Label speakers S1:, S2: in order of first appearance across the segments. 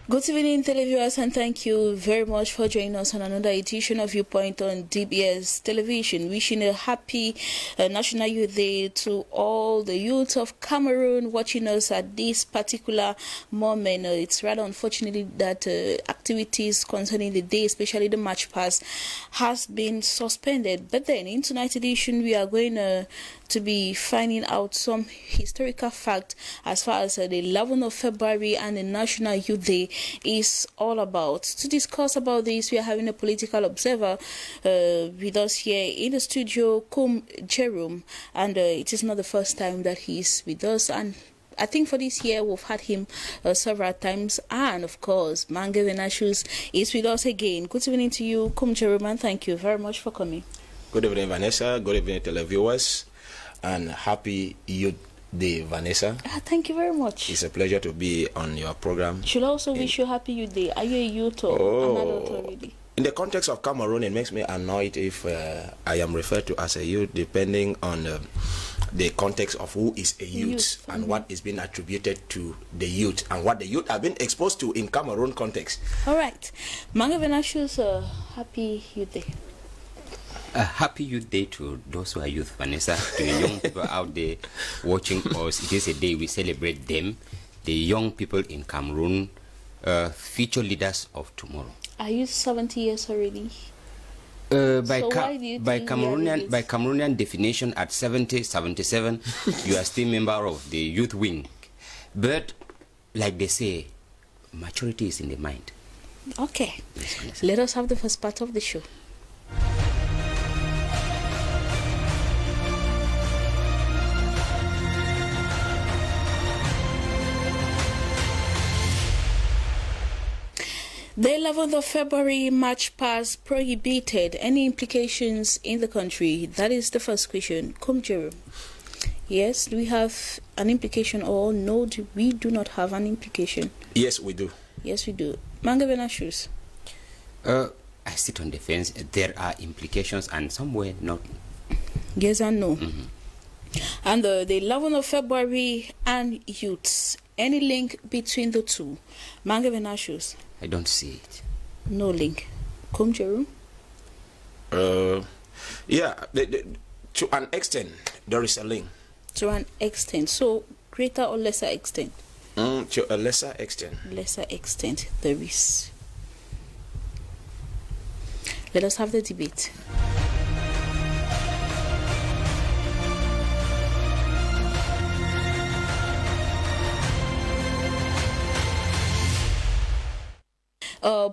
S1: Good evening, televiewers, and thank you very much for joining us on another edition of Viewpoint on DBS Television. Wishing a happy National Youth Day to all the youth of Cameroon watching us at this particular moment. It's rather unfortunately that activities concerning the day, especially the March Past, has been suspended. But then in tonight's edition, we are going to be finding out some historical fact as far as the 11th of February and the National Youth Day is all about. To discuss about this, we are having a political observer with us here in the studio, Cameroun, and it is not the first time that he is with us, and I think for this year we've had him several times, and of course BrigadeAntiSardinard is with us again. Good evening to you, Cameroun, and thank you very much for coming.
S2: Good evening, Vanessa. Good evening, televiewers, and happy Youth Day, Vanessa.
S1: Thank you very much.
S2: It's a pleasure to be on your program.
S1: Should I also wish you happy Youth Day? Are you a youth or an adult already?
S2: In the context of Cameroon, it makes me annoyed if I am referred to as a youth, depending on the context of who is a youth and what is being attributed to the youth and what the youth have been exposed to in Cameroon context.
S1: All right. BrigadeAntiSardinard, happy Youth Day.
S3: A happy Youth Day to those who are youth, Vanessa, to the young people out there watching us. It is a day we celebrate them, the young people in Cameroon, future leaders of tomorrow.
S1: Are you 70 years already?
S3: By Cameroonian definition, at 70, 77, you are still member of the youth wing. But, like they say, maturity is in the mind.
S1: Okay. Yes, let us have the first part of the show. The 11th of February March Past prohibited any implications in the country. That is the first question. Cameroon. Yes, do we have an implication, or no, we do not have an implication?
S2: Yes, we do.
S1: Yes, we do. BrigadeAntiSardinard.
S3: I sit on the fence. There are implications and somewhere not.
S1: Yes and no. And the 11th of February and youths. Any link between the two? BrigadeAntiSardinard.
S3: I don't see it.
S1: No link. Cameroon?
S2: Yeah, to an extent, there is a link.
S1: To an extent. So, greater or lesser extent?
S2: To a lesser extent.
S1: Lesser extent, there is. Let us have the debate.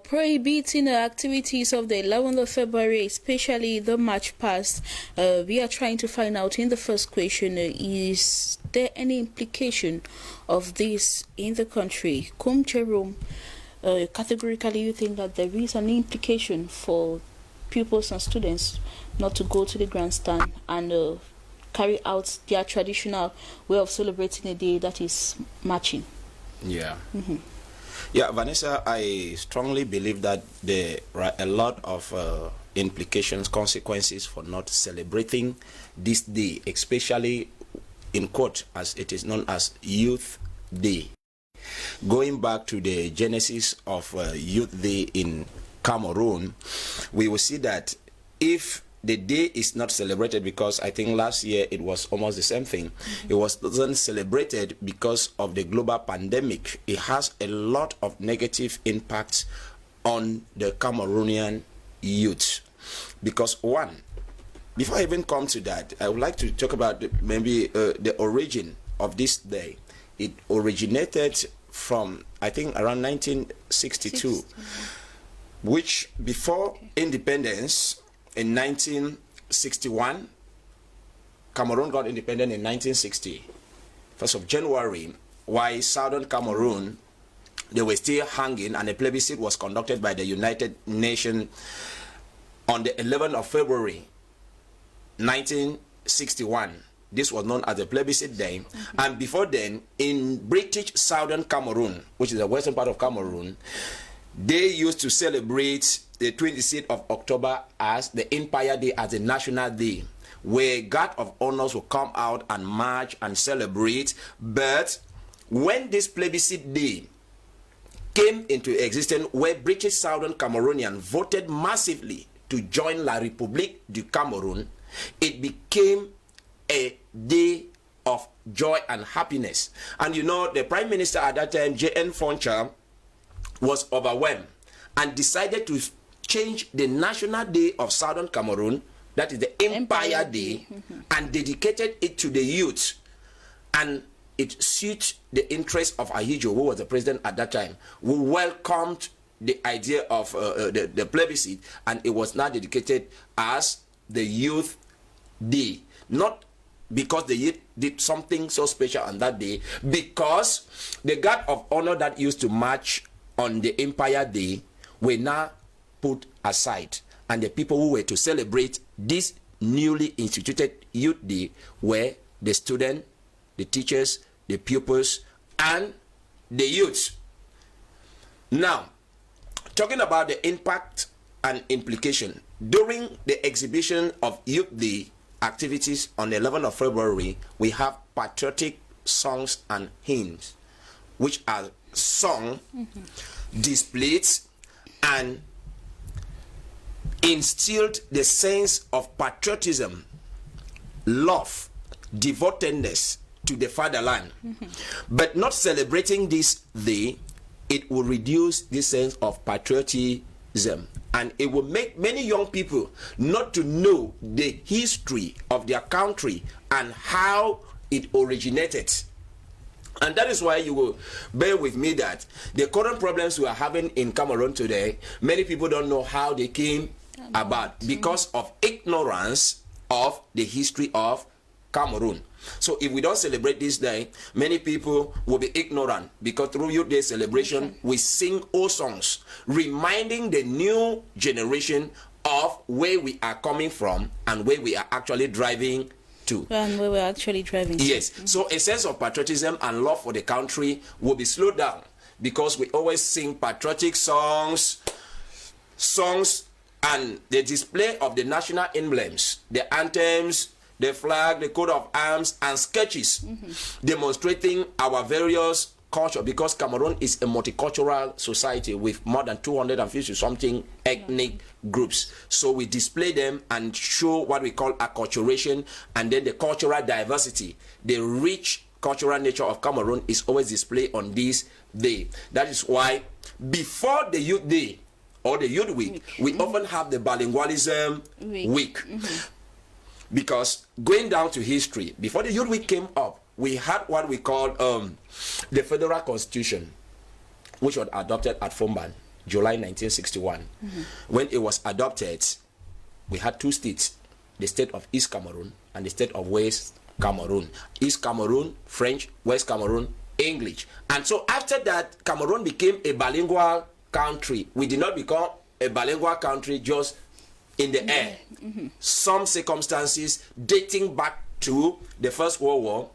S1: Prohibiting the activities of the 11th of February, especially the March Past, we are trying to find out in the first question, is there any implication of this in the country? Cameroon, categorically you think that there is an implication for pupils and students not to go to the grandstand and carry out their traditional way of celebrating a day, that is marching?
S2: Yeah. Yeah, Vanessa, I strongly believe that there are a lot of implications, consequences for not celebrating this day, especially in quote, as it is known as Youth Day. Going back to the genesis of Youth Day in Cameroon, we will see that if the day is not celebrated, because I think last year it was almost the same thing. It wasn't celebrated because of the global pandemic. It has a lot of negative impacts on the Cameroonian youth. Because one, before I even come to that, I would like to talk about maybe the origin of this day. It originated from, I think, around 1962, which before independence, in 1961, Cameroon got independent in 1960, 1st of January, while Southern Cameroon, they were still hanging, and a plebiscite was conducted by the United Nations on the 11th of February, 1961. This was known as the plebiscite day. And before then, in British Southern Cameroon, which is the western part of Cameroon, they used to celebrate the 26th of October as the Empire Day, as a national day, where guard of honors will come out and march and celebrate. But when this plebiscite day came into existence, where British Southern Cameroonians voted massively to join La République du Cameroun, it became a day of joy and happiness. And you know, the Prime Minister at that time, J.N. Foncha, was overwhelmed and decided to change the National Day of Southern Cameroon, that is the Empire Day, and dedicated it to the youth. And it suits the interest of Ahijo, who was the president at that time, who welcomed the idea of the plebiscite, and it was now dedicated as the Youth Day. Not because the youth did something so special on that day, because the guard of honor that used to march on the Empire Day were now put aside, and the people who were to celebrate this newly instituted Youth Day were the students, the teachers, the pupils, and the youths. Now, talking about the impact and implication, during the exhibition of Youth Day activities on the 11th of February, we have patriotic songs and hymns, which are sung, displayed, and instilled the sense of patriotism, love, devotedness to the fatherland. But not celebrating this day, it will reduce this sense of patriotism, and it will make many young people not to know the history of their country and how it originated. And that is why you will bear with me that the current problems we are having in Cameroon today, many people don't know how they came about because of ignorance of the history of Cameroon. So if we don't celebrate this day, many people will be ignorant, because through Youth Day celebration, we sing old songs, reminding the new generation of where we are coming from and where we are actually driving to.
S1: And where we're actually driving to.
S2: Yes. So a sense of patriotism and love for the country will be slowed down, because we always sing patriotic songs, and the display of the national emblems, the anthems, the flag, the coat of arms, and sketches demonstrating our various culture, because Cameroon is a multicultural society with more than 250 something ethnic groups. So we display them and show what we call acculturation, and then the cultural diversity, the rich cultural nature of Cameroon is always displayed on this day. That is why before the Youth Day or the Youth Week, we often have the Bilingualism Week. Because going down to history, before the Youth Week came up, we had what we call the Federal Constitution, which was adopted at Fomban, July 1961. When it was adopted, we had two states, the state of East Cameroon and the state of West Cameroon. East Cameroon, French; West Cameroon, English. And so after that, Cameroon became a bilingual country. We did not become a bilingual country just in the air. Some circumstances dating back to the First World War,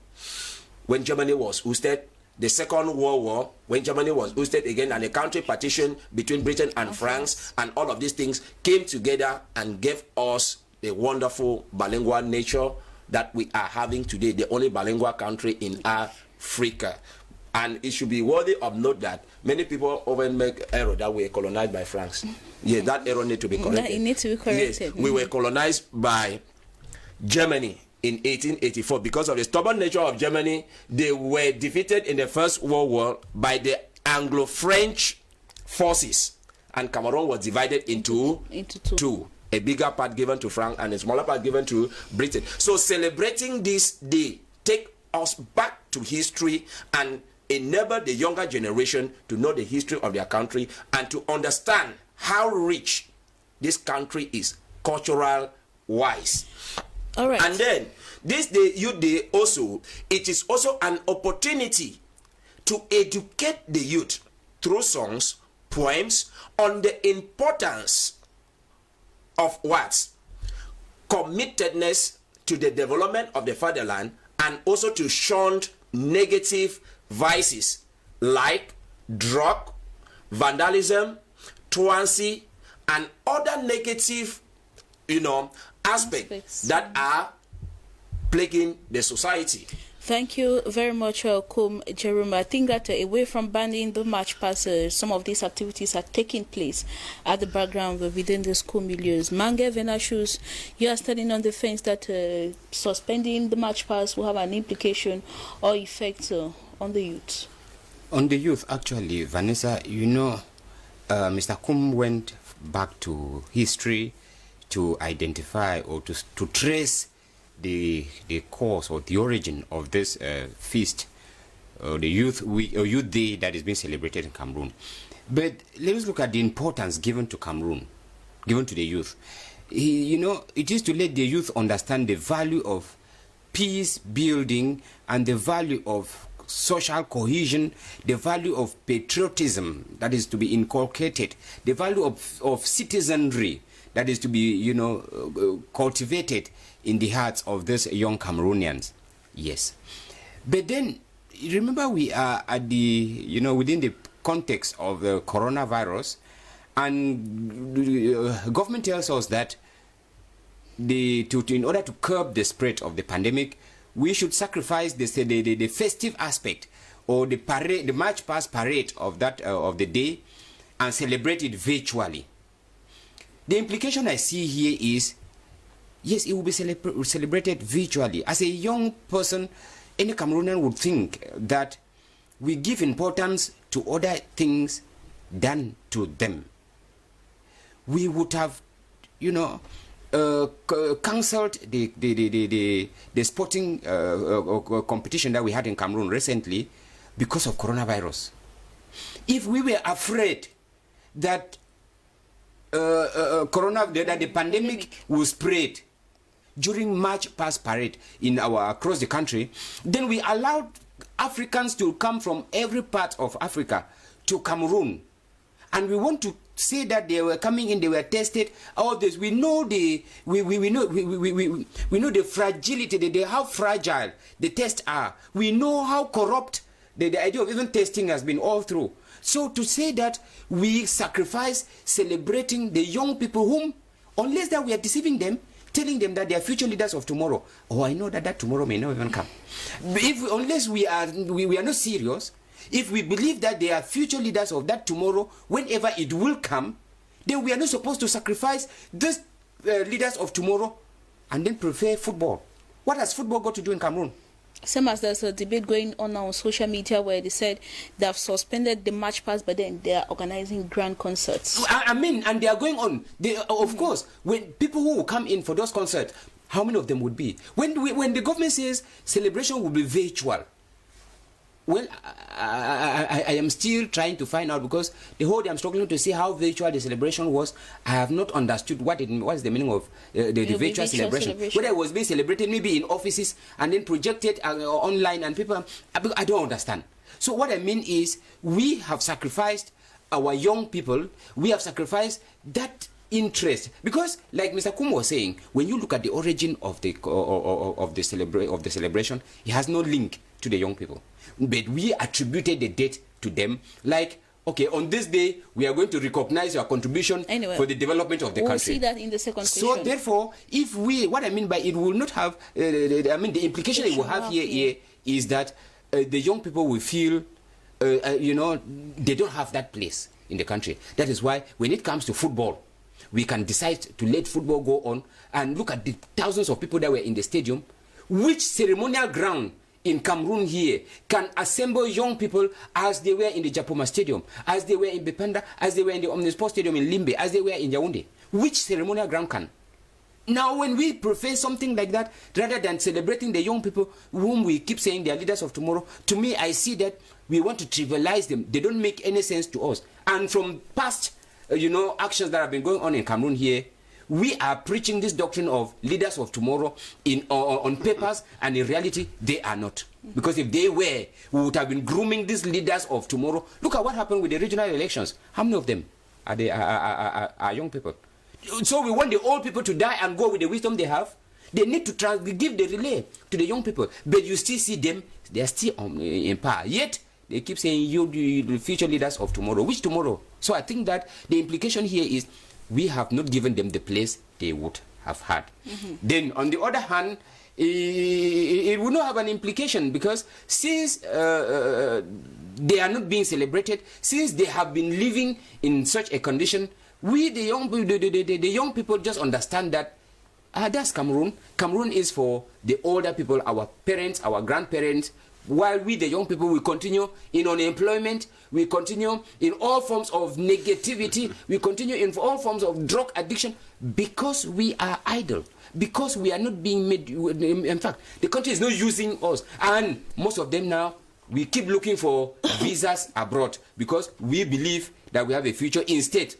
S2: when Germany was ousted, the Second World War, when Germany was ousted again, and a country partition between Britain and France, and all of these things came together and gave us the wonderful bilingual nature that we are having today, the only bilingual country in Africa. And it should be worthy of note that many people often make error that we were colonized by France. Yes, that error needs to be corrected.
S1: It needs to be corrected.
S2: Yes, we were colonized by Germany in 1884. Because of the stubborn nature of Germany, they were defeated in the First World War by the Anglo-French forces, and Cameroon was divided into two. A bigger part given to France and a smaller part given to Britain. So celebrating this day take us back to history and enable the younger generation to know the history of their country and to understand how rich this country is cultural wise.
S1: All right.
S2: And then this day, Youth Day, also, it is also an opportunity to educate the youth through songs, poems, on the importance of what? Committedness to the development of the fatherland, and also to shun negative vices like drug, vandalism, truancy, and other negative, aspects that are plaguing the society.
S1: Thank you very much, Jerome. I think that away from banning the march pass, some of these activities are taking place at the background within the school milieus. Mange Venashus, you are standing on the fence that suspending the march pass will have an implication or effect on the youth.
S3: On the youth, actually, Vanessa, you know, Mr. Kum went back to history to identify or to trace the cause or the origin of this feast, the youth week or youth day that is being celebrated in Cameroon. But let us look at the importance given to Cameroon, given to the youth. You know, it is to let the youth understand the value of peace building and the value of social cohesion, the value of patriotism that is to be inculcated, the value of citizenry that is to be, you know, cultivated in the hearts of these young Cameroonians. Yes. But then, remember, we are at the, you know, within the context of the coronavirus, and government tells us that in order to curb the spread of the pandemic, we should sacrifice the festive aspect or the parade, the march past parade of that of the day, and celebrate it virtually. The implication I see here is, yes, it will be celebrated virtually. As a young person, any Cameroonian would think that we give importance to other things than to them. We would have, you know, cancelled the sporting competition that we had in Cameroon recently because of coronavirus. If we were afraid that that the pandemic will spread during March past parade across the country, then we allowed Africans to come from every part of Africa to Cameroon, and we want to say that they were coming in, they were tested. All this, we know the fragility, how fragile the tests are. We know how corrupt the idea of even testing has been all through. So to say that we sacrifice celebrating the young people whom, unless that we are deceiving them, telling them that they are future leaders of tomorrow. Oh, I know that tomorrow may not even come. Unless we are not serious, if we believe that they are future leaders of that tomorrow, whenever it will come, then we are not supposed to sacrifice these leaders of tomorrow and then prefer football. What has football got to do in Cameroon?
S1: Same as there's a debate going on now on social media where they said they have suspended the match pass, but then they are organizing grand concerts.
S3: I mean, and they are going on. Of course, when people who will come in for those concerts, how many of them would be? When the government says celebration will be virtual, well, I am still trying to find out, because the whole day I'm struggling to see how virtual the celebration was. I have not understood what is the meaning of the virtual celebration. Whether it was being celebrated maybe in offices and then projected online, and people, I don't understand. So what I mean is, we have sacrificed our young people. We have sacrificed that interest, because like Mr. Kum was saying, when you look at the origin of the celebration, it has no link to the young people, but we attributed the date to them, like, okay, on this day we are going to recognize your contribution for the development of the country. We'll see
S1: that in the second question.
S3: So therefore, if what I mean by it will not have, the implication it will have here is that the young people will feel, they don't have that place in the country. That is why when it comes to football, we can decide to let football go on, and look at the thousands of people that were in the stadium. Which ceremonial ground in Cameroon here can assemble young people as they were in the Japoma Stadium, as they were in Bepanda, as they were in the Omnisport Stadium in Limbe, as they were in Yaoundé? Which ceremonial ground can? Now, when we prefer something like that, rather than celebrating the young people whom we keep saying they are leaders of tomorrow, to me, I see that we want to trivialize them. They don't make any sense to us. And from past, actions that have been going on in Cameroon here, we are preaching this doctrine of leaders of tomorrow on papers, and in reality, they are not. Because if they were, we would have been grooming these leaders of tomorrow. Look at what happened with the regional elections. How many of them are young people? So we want the old people to die and go with the wisdom they have. They need to give the relay to the young people. But you still see them, they are still in power. Yet, they keep saying, you the future leaders of tomorrow. Which tomorrow? So I think that the implication here is, we have not given them the place they would have had. Then, on the other hand, it would not have an implication, because since they are not being celebrated, since they have been living in such a condition, we the young people just understand that that's Cameroon. Cameroon is for the older people, our parents, our grandparents, while we the young people, we continue in unemployment, we continue in all forms of negativity, we continue in all forms of drug addiction, because we are idle, because we are not being made. In fact, the country is not using us, and most of them now, we keep looking for visas abroad, because we believe that we have a future instead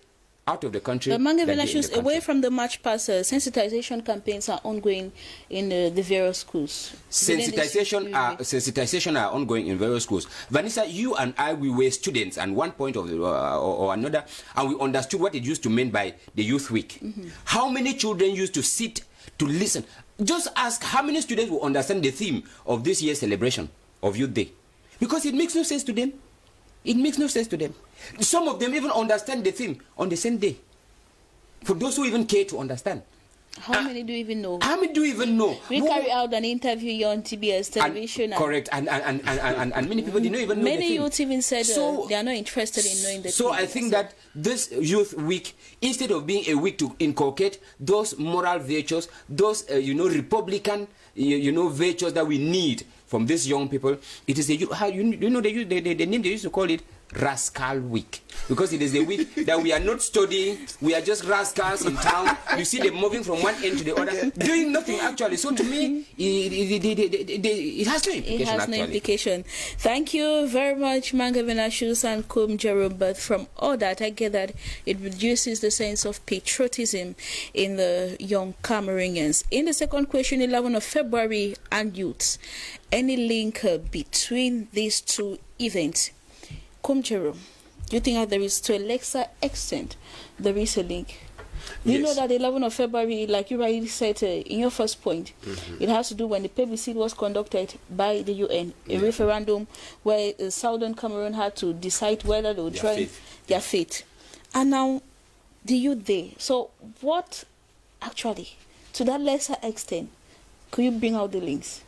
S3: out of the country.
S1: Away from the March Pass, sensitization campaigns are ongoing in the various schools.
S3: Sensitization are ongoing in various schools. Vanessa, you and I, we were students at one point or another, and we understood what it used to mean by the Youth Week. How many children used to sit to listen? Just ask how many students will understand the theme of this year's celebration of Youth Day, because it makes no sense to them. It makes no sense to them. Some of them even understand the theme on the same day. For those who even care to understand.
S1: How many do you even know?
S3: How many do you even know?
S1: We carry out an interview here on TBS television.
S3: Correct. And many people did not even know the theme.
S1: Many youth even said they are not interested in knowing the theme.
S3: So I think that this Youth Week, instead of being a week to inculcate those moral virtues, those Republican virtues that we need from these young people, it is the name they used to call it Rascal Week, because it is a week that we are not studying, we are just rascals in town. You see them moving from one end to the other, doing nothing actually. So to me, it has no implication.
S1: It has no implication. Thank you very much, Mangavenashus and Kmer. But from all that, I get that it reduces the sense of patriotism in the young Cameroonians. In the second question, 11th of February and youths, any link between these two events? Kmer, do you think that there is, to a lesser extent, there is a link? You know that the 11th of February, like you rightly said in your first point, it has to do when the plebiscite was conducted by the UN, a referendum where Southern Cameroon had to decide whether they would join their fate. And now, the Youth Day. So what actually, to that lesser extent, could you bring out the links?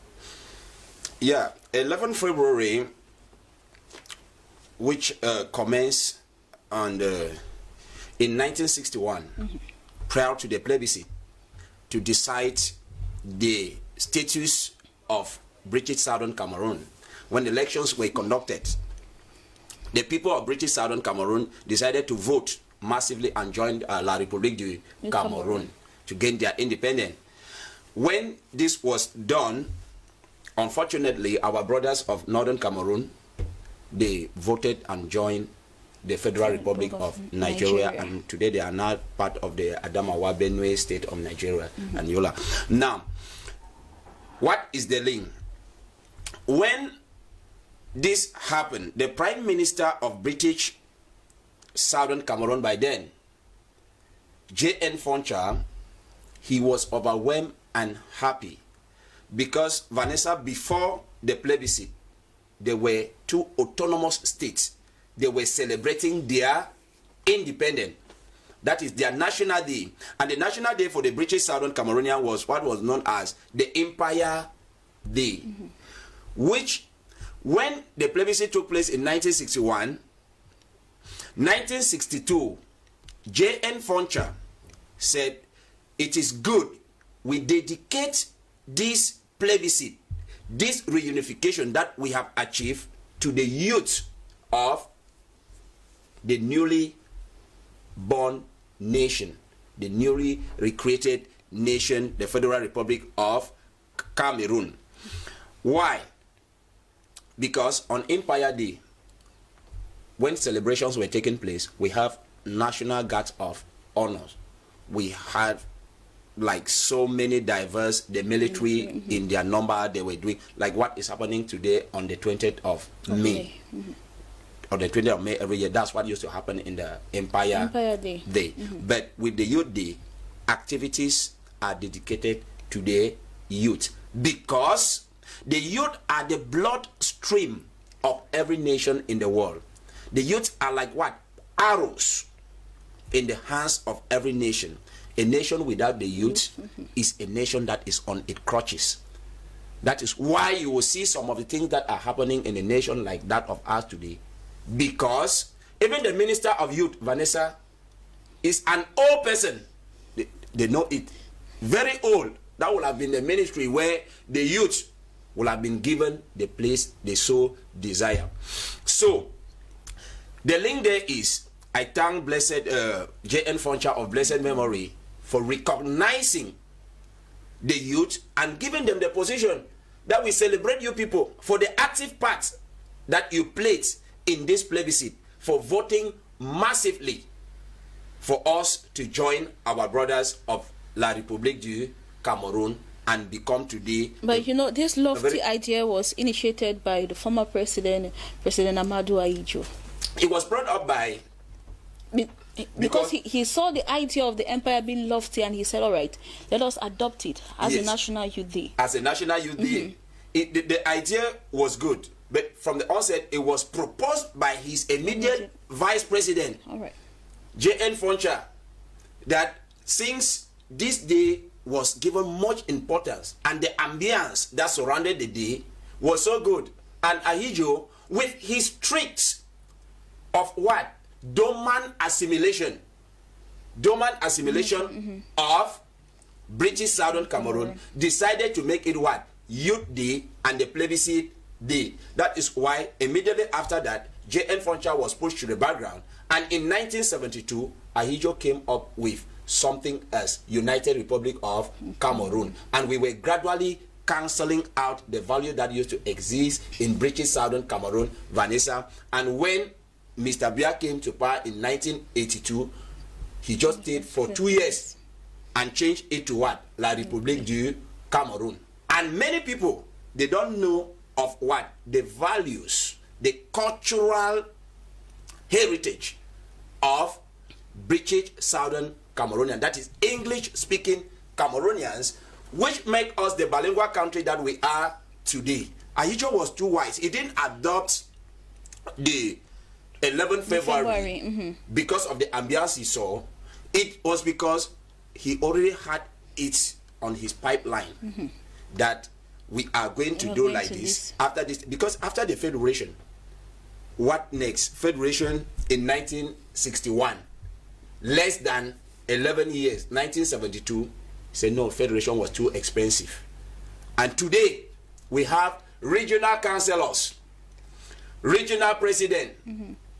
S2: Yeah, 11 February, which commenced in 1961, prior to the plebiscite, to decide the status of British Southern Cameroon. When the elections were conducted, the people of British Southern Cameroon decided to vote massively and joined La République du Cameroun to gain their independence. When this was done, unfortunately, our brothers of Northern Cameroon, they voted and joined the Federal Republic of Nigeria, and today they are now part of the Adamawa Benue state of Nigeria and Yola. Now, what is the link? When this happened, the Prime Minister of British Southern Cameroon by then, J.N. Foncha, he was overwhelmed and happy because, Vanessa, before the plebiscite, there were two autonomous states. They were celebrating their independence. That is their National Day. And the National Day for the British Southern Cameroonian was what was known as the Empire Day. Which, when the plebiscite took place in 1961, 1962, J.N. Foncha said, it is good we dedicate this plebiscite, this reunification that we have achieved, to the youth of the newly born nation, the newly recreated nation, the Federal Republic of Cameroon. Why? Because on Empire Day, when celebrations were taking place, we have National Guards of Honors. We had like so many diverse, the military in their number, they were doing like what is happening today on the 20th of May. On the 20th of May every year. That's what used to happen in the Empire Day. But with the Youth Day, activities are dedicated to the youth, because the youth are the bloodstream of every nation in the world. The youth are like what? Arrows in the hands of every nation. A nation without the youth is a nation that is on its crutches. That is why you will see some of the things that are happening in a nation like that of ours today. Because even the Minister of Youth, Vanessa, is an old person. They know it. Very old. That would have been the ministry where the youth will have been given the place they so desire. So, the link there is, I thank Blessed J.N. Foncha of blessed memory for recognizing the youth and giving them the position that we celebrate you people for the active part that you played in this plebiscite, for voting massively for us to join our brothers of La République du Cameroun and become today.
S1: But you know, this lofty idea was initiated by the former president, President Amadou Ahidjo.
S2: It was brought up by...
S1: Because he saw the idea of the empire being lofty, and he said, all right, let us adopt it as a National Youth Day. As a National Youth Day.
S2: The idea was good, but from the onset, it was proposed by his immediate vice president, J.N. Foncha, that since this day was given much importance and the ambience that surrounded the day was so good, and Ahidjo, with his tricks of what? Dormant assimilation of British Southern Cameroon, decided to make it what? Youth Day and the plebiscite day. That is why immediately after that, J.N. Foncha was pushed to the background, and in 1972, Ahidjo came up with something as United Republic of Cameroon, and we were gradually cancelling out the value that used to exist in British Southern Cameroon, Vanessa. And when Mr. Biya came to power in 1982, he just stayed for 2 years and changed it to what? La République du Cameroun. And many people, they don't know of what? The values, the cultural heritage of British Southern Cameroonian, that is English-speaking Cameroonians, which make us the bilingual country that we are today. Ahidjo was too wise. He didn't adopt the 11th February because of the ambience he saw. It was because he already had it on his pipeline that we are going to do like this after this. Because after the Federation, what next? Federation in 1961, less than 11 years, 1972, he said no, Federation was too expensive. And today, we have regional councillors, regional president,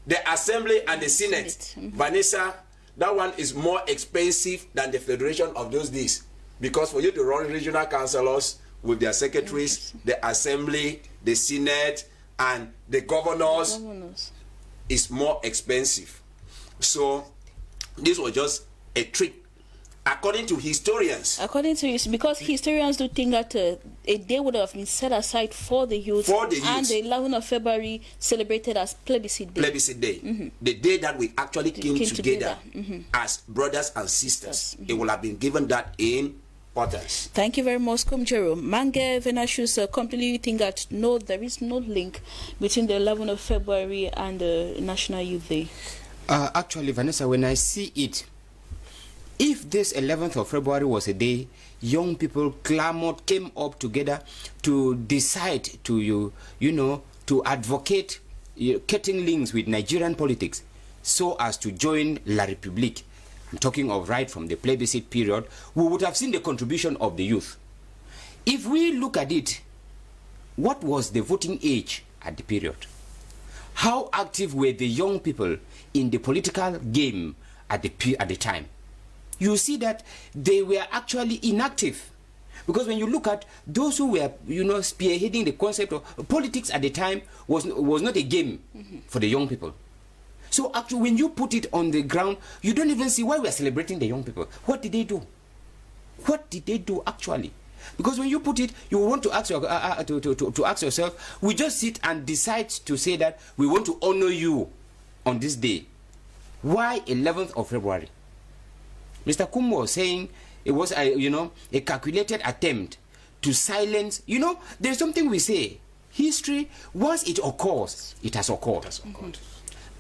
S2: the assembly and the Senate. Vanessa, that one is more expensive than the Federation of those days. Because for you to run regional councillors with their secretaries, the assembly, the Senate, and the governors, is more expensive. So, this was just a trick, according to historians.
S1: Because historians do think that a day would have been set aside for the youth, and the 11th of February celebrated as plebiscite day.
S2: Plebiscite day, the day that we actually came together as brothers and sisters. It would have been given that importance.
S1: Thank you very much, Kumjero. Mange Venashus completely think that no, there is no link between the 11th of February and the National Youth Day.
S3: Actually, Vanessa, when I see it, if this 11th of February was a day young people clamored, came up together to decide to, to advocate cutting links with Nigerian politics so as to join La République, I'm talking of right from the plebiscite period, we would have seen the contribution of the youth. If we look at it, what was the voting age at the period? How active were the young people in the political game at the time? You see that they were actually inactive. Because when you look at those who were, spearheading the concept of politics at the time was not a game for the young people. So actually, when you put it on the ground, you don't even see why we are celebrating the young people. What did they do? What did they do actually? Because when you put it, you want to ask to ask yourself, we just sit and decide to say that we want to honor you on this day. Why 11th of February? Mr. Kum was saying it was a calculated attempt to silence. There's something we say. History, once it occurs, it has occurred.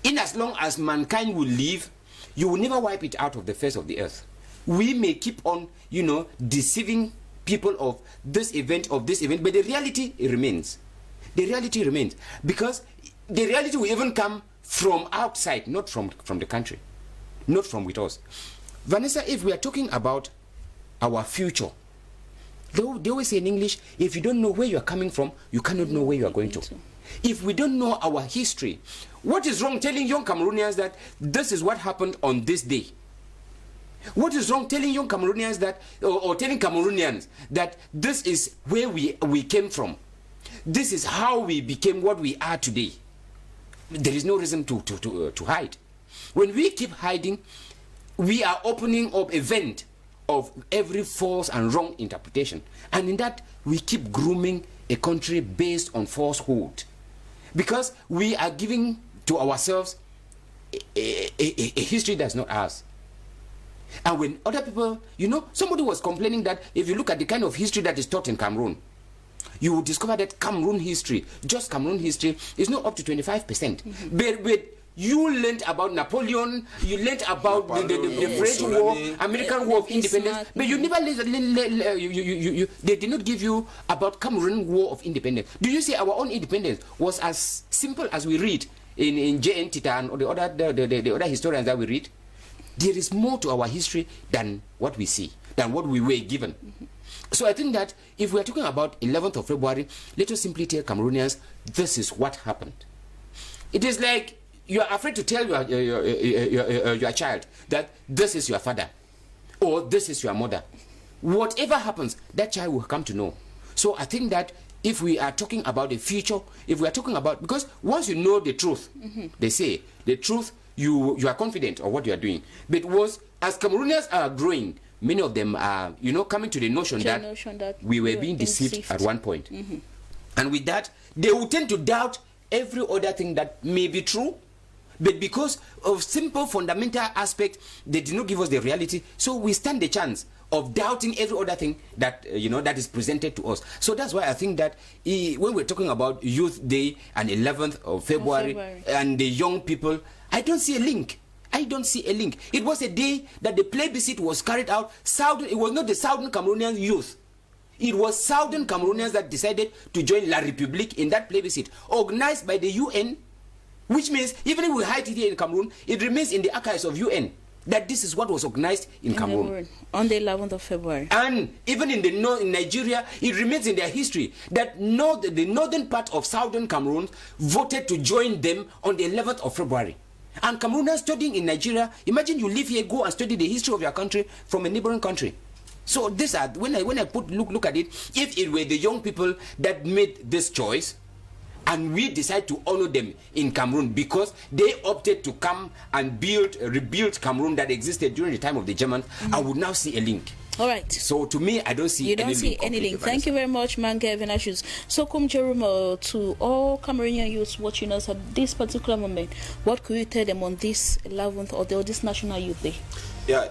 S3: In as long as mankind will live, you will never wipe it out of the face of the earth. We may keep on, deceiving people of this event, but the reality remains. The reality remains, because the reality will even come from outside, not from the country, not from with us. Vanessa, if we are talking about our future, they always say in English, if you don't know where you are coming from, you cannot know where you are going to. If we don't know our history, what is wrong telling young Cameroonians that this is what happened on this day? What is wrong telling young Cameroonians that, or telling Cameroonians that this is where we came from? This is how we became what we are today. There is no reason to hide. When we keep hiding, we are opening up a vent of every false and wrong interpretation. And in that, we keep grooming a country based on falsehood. Because we are giving to ourselves a history that's not ours. And when other people, somebody was complaining that if you look at the kind of history that is taught in Cameroon, you will discover that Cameroon history, just Cameroon history, is not up to 25%. But you learned about Napoleon, you learned about the French War, American War of Independence, but you never they did not give you about Cameroon War of Independence. Do you see our own independence was as simple as we read in J.N. Titan or the other historians that we read? There is more to our history than what we see, than what we were given. So I think that if we are talking about 11th of February, let us simply tell Cameroonians, this is what happened. It is like you are afraid to tell your child that this is your father or this is your mother. Whatever happens, that child will come to know. So I think that if we are talking about the future, if we are talking about, because once you know the truth, they say the truth, you are confident of what you are doing. But as Cameroonians are growing, many of them are, coming to the notion that we were being deceived at one point. And with that, they will tend to doubt every other thing that may be true. But because of simple fundamental aspect, they did not give us the reality. So we stand the chance of doubting every other thing that, that is presented to us. So that's why I think that when we're talking about Youth Day and 11th of February and the young people, I don't see a link. I don't see a link. It was a day that the plebiscite was carried out. It was not the Southern Cameroonian youth. It was Southern Cameroonians that decided to join La République in that plebiscite, organized by the UN, which means even if we hide it here in Cameroon, it remains in the archives of UN that this is what was organized in Cameroon.
S1: On the 11th of February.
S3: And even in Nigeria, it remains in their history that the northern part of Southern Cameroon voted to join them on the 11th of February. And Cameroonians studying in Nigeria, imagine you live here, go and study the history of your country from a neighboring country. So this when I look at it, if it were the young people that made this choice, and we decide to honor them in Cameroon because they opted to come and rebuild Cameroon that existed during the time of the Germans, I would now see a link.
S1: All right.
S3: So to me, I don't see
S1: you don't see any link. Thank you very much, Mange Venashus. So, Jerome, to all Cameroonian youths watching us at this particular moment, what could you tell them on this 11th or this National Youth Day?
S2: Yeah,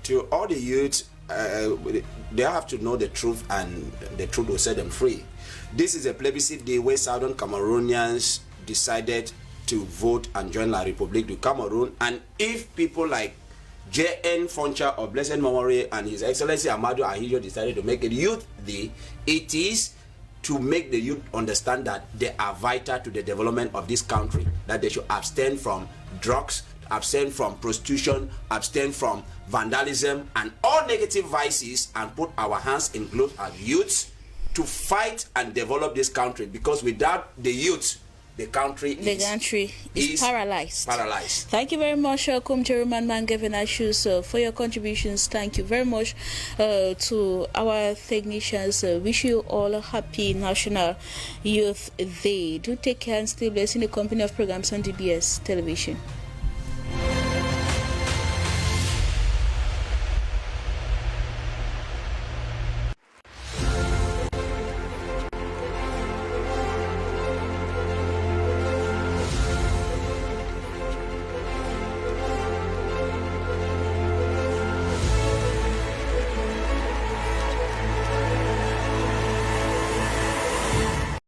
S2: to all the youths, they have to know the truth, and the truth will set them free. This is a plebiscite day where Southern Cameroonians decided to vote and join La République du Cameroon, and if people like J.N. Foncha of blessed memory and His Excellency Amadou Ahidjo decided to make it Youth Day, it is to make the youth understand that they are vital to the development of this country, that they should abstain from drugs, abstain from prostitution, abstain from vandalism and all negative vices, and put our hands in gloves as youths to fight and develop this country, because without the youth, the country is
S1: paralyzed.
S2: Thank
S1: you very much, Jerome and Mange Venashus, for your contributions. Thank you very much to our technicians. Wish you all a happy National Youth Day. Do take care and stay blessed in the company of programs on DBS Television.